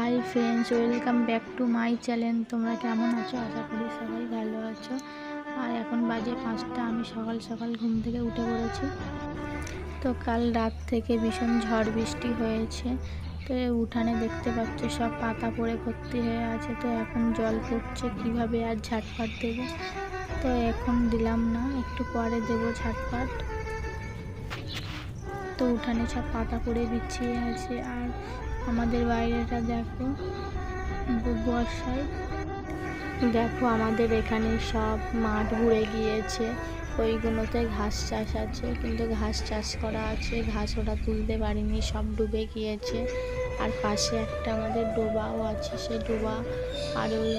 Hi friends, welcome back to my channel. তোমরা কেমন আছো? আশা করি সবাই ভালো আছো। আর এখন বাজে 5টা। আমি সকাল সকাল ঘুম থেকে উঠে পড়েছি। তো কাল রাত থেকে ভীষণ ঝড় বৃষ্টি হয়েছে। তো উঠানে দেখতে পাচ্ছ সব পাতা পড়ে ভর্তি হয়ে আছে। তো এখন জল পড়ছে, কিভাবে আর ঝাটপাট দেবো। তো এখন দিলাম না, একটু পরে দেবো ঝাটপাট। তো উঠানে সব পাতা পড়ে বিছিয়ে আছে। আর আমাদের বাইরেটা দেখো, বর্ষায় দেখো আমাদের এখানে সব মাঠ ভরে গিয়েছে। ওইগুলোতে ঘাস চাষ আছে, কিন্তু ঘাস চাষ করা আছে, ঘাস ওরা তুলতে পারিনি, সব ডুবে গিয়েছে। আর পাশে একটা আমাদের ডোবাও আছে, সেই ডোবা আর ওই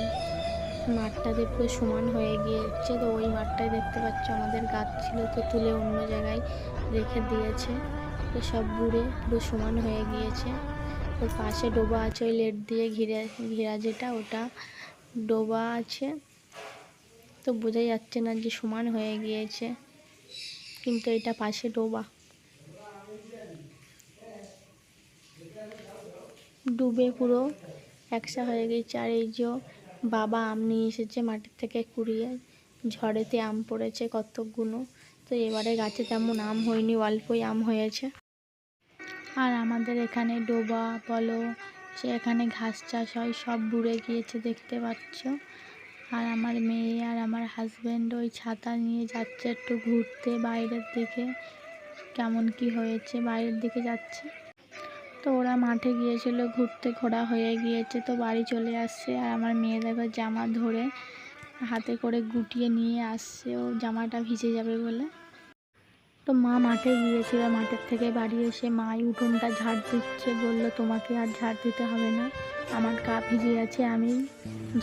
মাঠটাতে পুরো সমান হয়ে গিয়েছে। তো ওই মাঠটায় দেখতে পাচ্ছ আমাদের গাছ ছিল, তো তুলে অন্য জায়গায় রেখে দিয়েছে। তো সব ঘুরে পুরো সমান হয়ে গিয়েছে। তো পাশে ডোবা আছে, ওই লেট দিয়ে ঘেরা যেটা, ওটা ডোবা আছে। তো বোঝাই যাচ্ছে না যে সমান হয়ে গিয়েছে, কিন্তু এটা পাশে ডোবা। ডুবে পুরো একসা হয়ে গেছে। আর এই যে বাবা আম নিয়ে এসেছে মাটির থেকে কুড়িয়ে, ঝড়েতে আম পড়েছে কতগুলো। তো এবারে গাছে তেমন আম হয়নি, অল্পই আম হয়েছে। আর আমাদের এখানে ডোবা বলো, এখানে ঘাস চাষ হয়, সব বুড়ে গিয়েছে দেখতে পাচ্ছ। আর আমার মেয়ে আর আমার হাজব্যান্ড ওই ছাতা নিয়ে যাচ্ছে একটু ঘুরতে বাইরের দিকে, কেমন কি হয়েছে বাইরের দিকে যাচ্ছে। তো ওরা মাঠে গিয়েছিল ঘুরতে, ঘোরা হয়ে গিয়েছে, তো বাড়ি চলে আসছে। আর আমার মেয়ে দেখো জামা ধরে হাতে করে গুটিয়ে নিয়ে আসছে, ও জামাটা ভিজে যাবে বলে। তো মা মাঠে গিয়েছিল, মাঠের থেকে বাড়ি এসে মাই উঠোনটা ঝাড় দিচ্ছে, বললো তোমাকে আর ঝাড় দিতে হবে না, আমার গা ভিজে আছে, আমি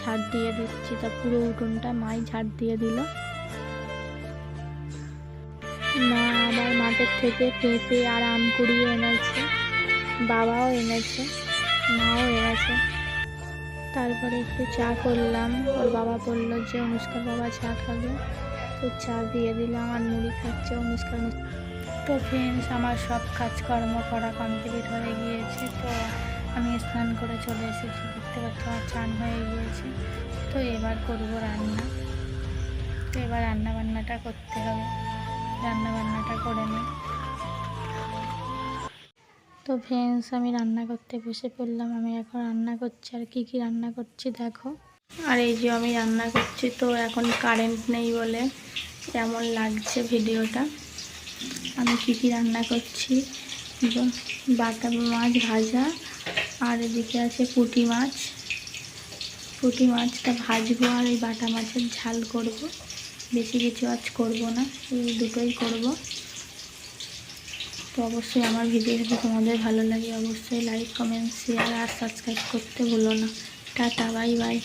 ঝাড় দিয়ে দিচ্ছি। তা পুরো উঠোনটা মাই ঝাড় দিয়ে দিল। মা আবার মাঠের থেকে পেঁপে আর আম কুড়িয়ে এনেছে, বাবাও এনেছে, মাও এনেছে। তারপরে একটু চা করলাম। ওর বাবা বললো যে অনুষ্কার বাবা চা খাবে, তো চা দিয়ে দিলাম। আর মুড়ি খাচ্ছে অনুষ্কার। তো ফ্রেন্ডস, আমার সব কাজকর্ম করা কমপ্লিট হয়ে গিয়েছে। তো আমি স্নান করে চলে এসেছি, দেখতে পাচ্ছ আমার চান হয়ে গিয়েছে। তো এবার করবো রান্না। তো এবার রান্নাবান্নাটা করতে হবে, রান্নাবান্নাটা করে নিই। তো ফ্রেন্ডস, আমি রান্না করতে বসে পড়লাম। আমি এখন রান্না করছি, আর কি কি রান্না করছি দেখো। আর এই যে আমি রান্না করছি, তো এখন কারেন্ট নেই বলে কেমন লাগছে ভিডিওটা। আমি কি কি রান্না করছি, বাটা মাছ ভাজা, আর এদিকে আছে পুঁটি মাছ। পুঁটি মাছটা ভাজবো, আর এই বাটা মাছের ঝাল করব। বেশি কিছু আজ করব না, এই দুটোই করব। তো অবশ্যই আমার ভিডিও যদি তোমাদের ভালো লাগে, অবশ্যই লাইক, কমেন্ট, শেয়ার আর সাবস্ক্রাইব করতে ভুলো না। Tata, bye bye.